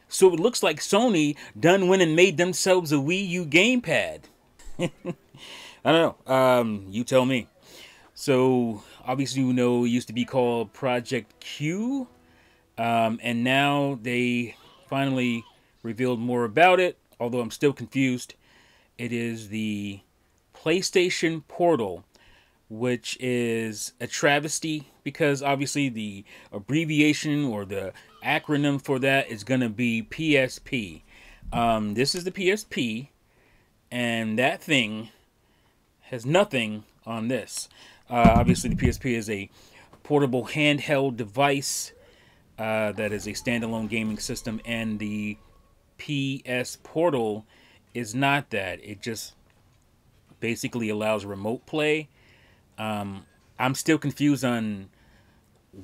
So it looks like Sony done went and made themselves a Wii U gamepad. I don't know. You tell me. So obviously, you know, it used to be called Project Q, and now they finally revealed more about it. Although I'm still confused. It is the PlayStation Portal, which is a travesty because obviously the abbreviation or the acronym for that is going to be PSP. This is the PSP, and that thing has nothing on this. Obviously, the PSP is a portable handheld device that is a standalone gaming system, and the PS Portal is not that. It just basically allows remote play. I'm still confused on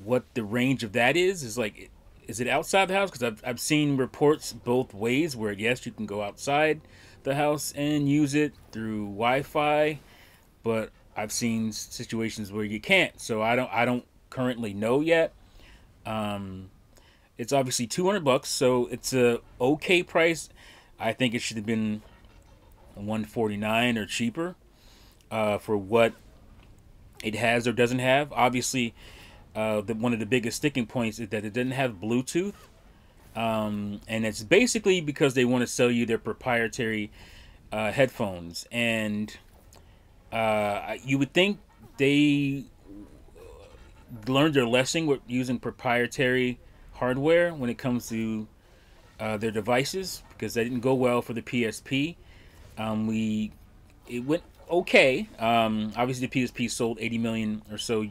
what the range of that is. Is like, is it outside the house? Because I've seen reports both ways where yes, you can go outside the house and use it through Wi-Fi, but I've seen situations where you can't. So I don't currently know yet. It's obviously $200, so it's a okay price. I think it should have been $149 or cheaper for what it has or doesn't have. Obviously, one of the biggest sticking points is that it doesn't have Bluetooth, and it's basically because they want to sell you their proprietary headphones. And you would think they learned their lesson with using proprietary hardware when it comes to their devices, because that didn't go well for the PSP. It went okay. Obviously, the PSP sold 80 million or so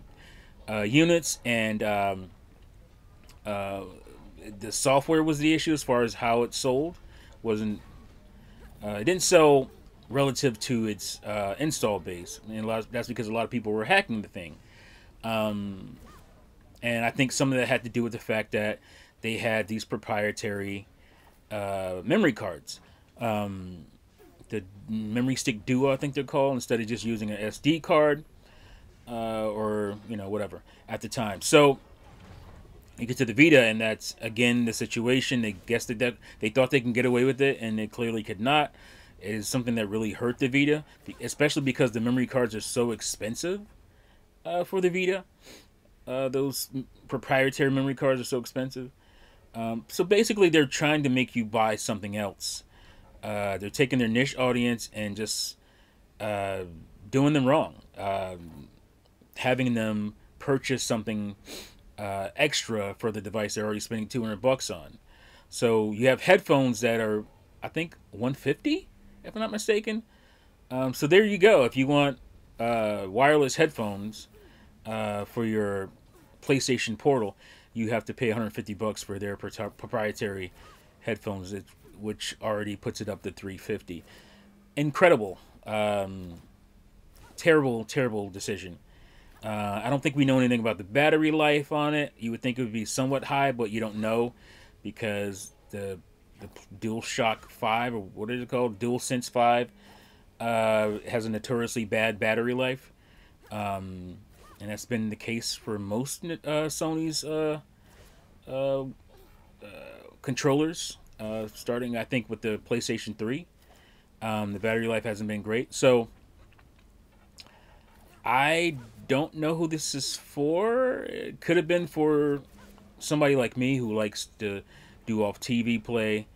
units, and the software was the issue as far as how it sold. Wasn't It didn't sell relative to its install base, and that's because a lot of people were hacking the thing. And I think some of that had to do with the fact that they had these proprietary memory cards. The memory stick duo, I think they're called, instead of just using an SD card or whatever at the time. So you get to the Vita, and that's again the situation. They guessed that they thought they can get away with it, and they clearly could not. It is something that really hurt the Vita, especially because the memory cards are so expensive for the Vita. Those proprietary memory cards are so expensive. So basically, they're trying to make you buy something else. They're taking their niche audience and just doing them wrong. Having them purchase something extra for the device they're already spending $200 on. So you have headphones that are, I think, $150, if I'm not mistaken. So there you go. If you want wireless headphones for your PlayStation Portal, you have to pay $150 for their proprietary headphones, which already puts it up to $350. Incredible. Terrible decision. I don't think we know anything about the battery life on it. You would think it would be somewhat high, but you don't know because the DualShock 5, or what is it called? DualSense 5 has a notoriously bad battery life. And that's been the case for most Sony's controllers, starting, I think, with the PlayStation 3. The battery life hasn't been great. So I don't know who this is for. It could have been for somebody like me who likes to do off TV play.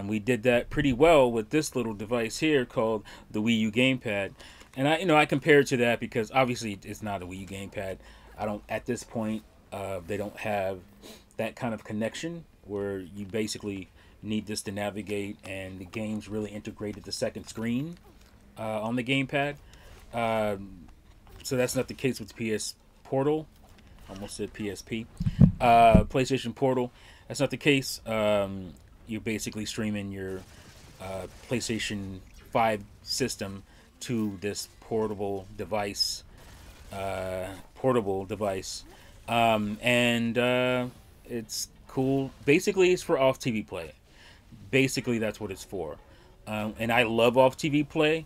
We did that pretty well with this little device here called the Wii U gamepad. And I compare it to that because obviously it's not a Wii U gamepad. At this point, they don't have that kind of connection where you basically need this to navigate, and the games really integrated the second screen on the gamepad. So that's not the case with the PS Portal. Almost said PSP. PlayStation Portal. That's not the case. You're basically streaming your PlayStation 5 system to this portable device. And it's cool. Basically, it's for off TV play. Basically, that's what it's for. And I love off TV play.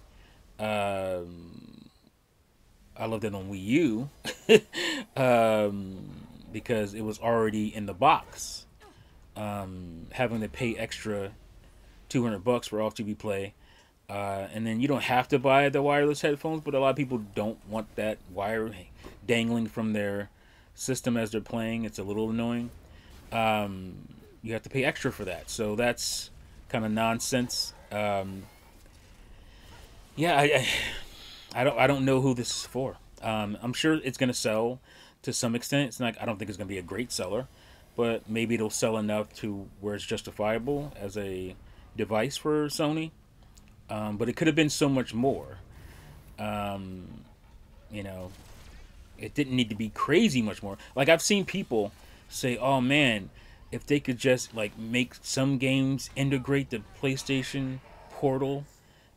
I loved it on Wii U because it was already in the box. having to pay extra $200 for off TV play. And then you don't have to buy the wireless headphones, but a lot of people don't want that wire dangling from their system as they're playing. It's a little annoying. You have to pay extra for that, so that's kind of nonsense. Yeah, I don't know who this is for. I'm sure it's gonna sell to some extent. It's not. I don't think it's gonna be a great seller, but maybe it'll sell enough to where it's justifiable as a device for Sony. But it could have been so much more. You know, it didn't need to be crazy much more. Like, I've seen people say, "Oh man, if they could just like make some games integrate the PlayStation Portal,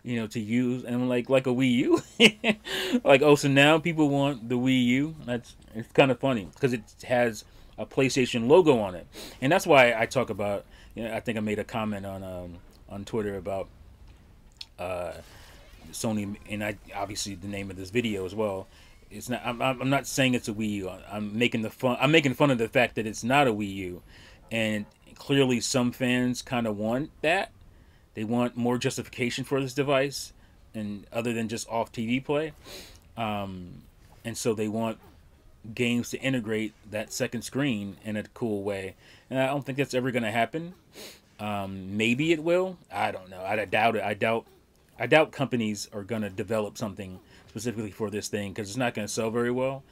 you know, to use," and I'm like a Wii U. Like, oh, so now people want the Wii U. It's kind of funny because it has a PlayStation logo on it, and that's why I talk about. You know, I think I made a comment on Twitter about Sony, and I obviously the name of this video as well. It's not. I'm not saying it's a Wii U. I'm making fun of the fact that it's not a Wii U, and clearly some fans kind of want that. They want more justification for this device, and other than just off TV play, and so they want games to integrate that second screen in a cool way. And I don't think that's ever going to happen. Maybe it will. I don't know. I doubt it. I doubt companies are going to develop something specifically for this thing because it's not going to sell very well.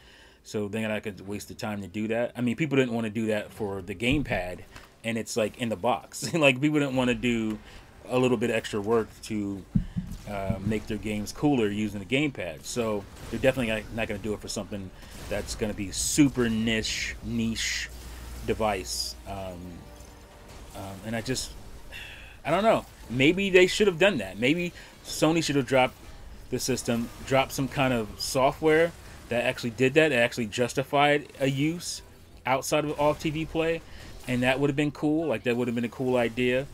So they're not going to waste the time to do that. I mean, people didn't want to do that for the gamepad, and it's like in the box. Like, people didn't want to do a little bit extra work to make their games cooler using the gamepad. So they're definitely not going to do it for something that's going to be super niche device. And I don't know. Maybe they should have done that. Maybe Sony should have dropped the system, dropped some kind of software that actually did that, that actually justified a use outside of off TV play, and that would have been cool. Like, that would have been a cool idea.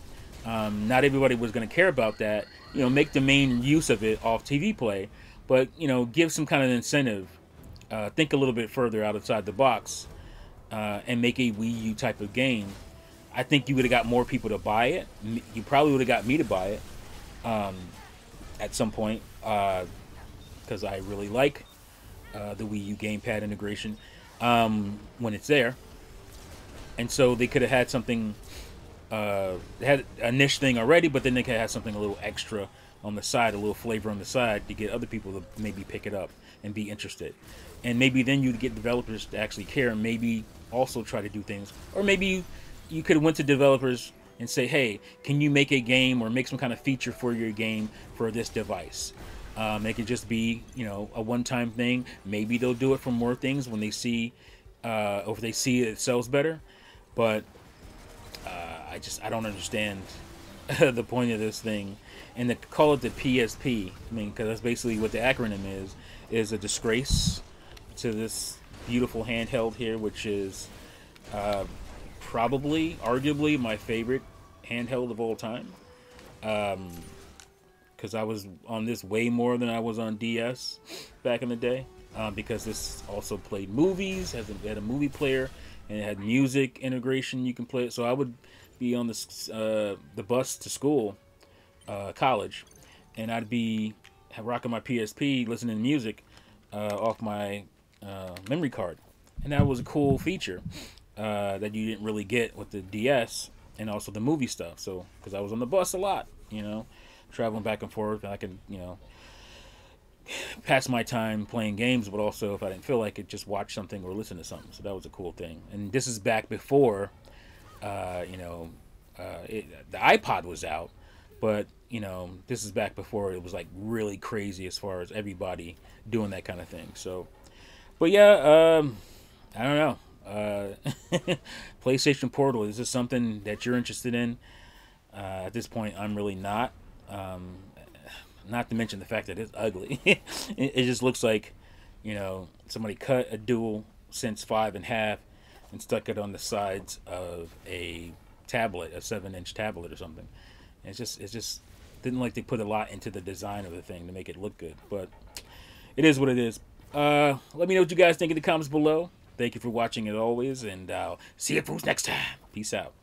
Not everybody was going to care about that. You know, make the main use of it off TV play, but, you know, give some kind of incentive. Think a little bit further outside the box, and make a Wii U type of game. I think you would have got more people to buy it. You probably would have got me to buy it at some point, because I really like the Wii U gamepad integration when it's there. And so they could have had something, they had a niche thing already, but then they could have had something a little extra on the side, a little flavor on the side to get other people to maybe pick it up and be interested. And maybe then you'd get developers to actually care and maybe also try to do things. Or maybe you could have went to developers and say, hey, can you make a game or make some kind of feature for your game for this device? It could just be, you know, a one-time thing. Maybe they'll do it for more things when they see, or if they see it sells better. But I don't understand the point of this thing. And to call it the PSP, I mean, because that's basically what the acronym is a disgrace to this beautiful handheld here, which is probably, arguably, my favorite handheld of all time. Because I was on this way more than I was on DS back in the day. Because this also played movies, had a movie player, and it had music integration. You can play it. So I would be on the bus to school, college, and I'd be rocking my PSP, listening to music off my memory card, and that was a cool feature that you didn't really get with the DS and also the movie stuff. So because I was on the bus a lot, you know, traveling back and forth, and I could, you know, pass my time playing games, but also if I didn't feel like it, just watch something or listen to something. So that was a cool thing. And this is back before, you know, the iPod was out, but you know, this is back before it was like really crazy as far as everybody doing that kind of thing. So, but yeah, I don't know. PlayStation Portal, is this something that you're interested in? At this point, I'm really not. Not to mention the fact that it's ugly. It just looks like, you know, somebody cut a DualSense 5 in half and stuck it on the sides of a tablet, a 7-inch tablet or something. And it just didn't like they put a lot into the design of the thing to make it look good. But it is what it is. Let me know what you guys think in the comments below. Thank you for watching as always, and I'll see you fools next time. Peace out.